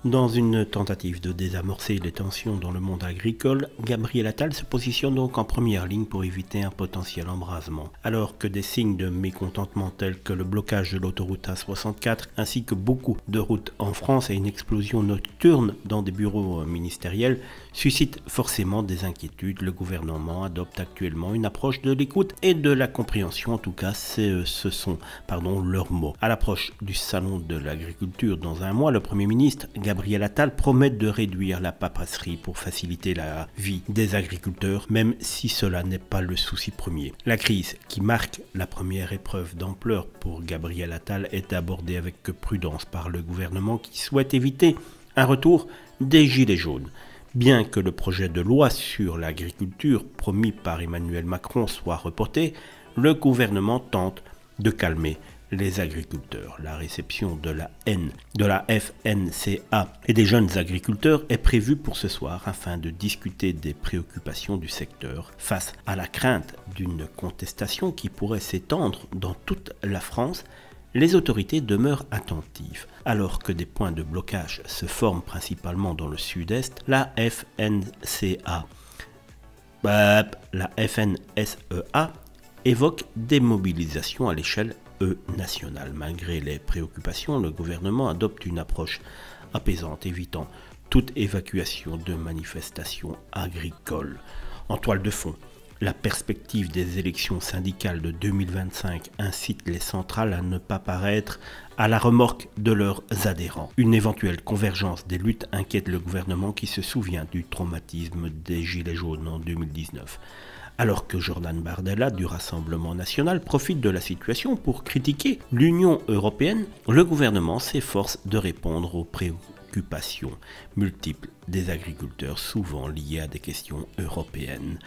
Dans une tentative de désamorcer les tensions dans le monde agricole, Gabriel Attal se positionne donc en première ligne pour éviter un potentiel embrasement. Alors que des signes de mécontentement tels que le blocage de l'autoroute A64 ainsi que beaucoup de routes en France et une explosion nocturne dans des bureaux ministériels suscitent forcément des inquiétudes, le gouvernement adopte actuellement une approche de l'écoute et de la compréhension, en tout cas ce sont leurs mots. À l'approche du salon de l'agriculture dans un mois, le Premier ministre Gabriel Attal promet de réduire la paperasserie pour faciliter la vie des agriculteurs, même si cela n'est pas le souci premier. La crise qui marque la première épreuve d'ampleur pour Gabriel Attal est abordée avec prudence par le gouvernement qui souhaite éviter un retour des gilets jaunes. Bien que le projet de loi sur l'agriculture promis par Emmanuel Macron soit reporté, le gouvernement tente de calmer les agriculteurs. La réception de la FNCA et des jeunes agriculteurs est prévue pour ce soir afin de discuter des préoccupations du secteur face à la crainte d'une contestation qui pourrait s'étendre dans toute la France. Les autorités demeurent attentives. Alors que des points de blocage se forment principalement dans le sud-est, la FNSEA évoque des mobilisations à l'échelle nationale. Malgré les préoccupations, le gouvernement adopte une approche apaisante, évitant toute évacuation de manifestations agricoles. En toile de fond, la perspective des élections syndicales de 2025 incite les centrales à ne pas paraître à la remorque de leurs adhérents. Une éventuelle convergence des luttes inquiète le gouvernement qui se souvient du traumatisme des Gilets jaunes en 2019. Alors que Jordan Bardella du Rassemblement national profite de la situation pour critiquer l'Union européenne, le gouvernement s'efforce de répondre aux préoccupations multiples des agriculteurs, souvent liées à des questions européennes.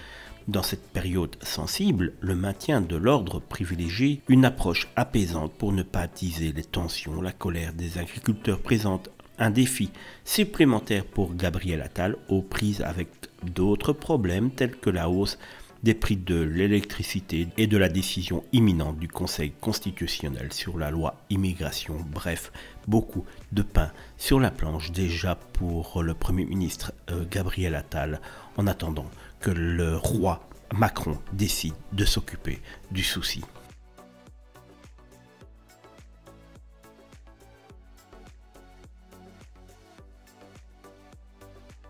Dans cette période sensible, le maintien de l'ordre privilégie une approche apaisante pour ne pas attiser les tensions. La colère des agriculteurs présente un défi supplémentaire pour Gabriel Attal, aux prises avec d'autres problèmes tels que la hausse des prix de l'électricité et de la décision imminente du Conseil constitutionnel sur la loi immigration. Bref, beaucoup de pain sur la planche déjà pour le Premier ministre Gabriel Attal, en attendant que le roi Macron décide de s'occuper du souci.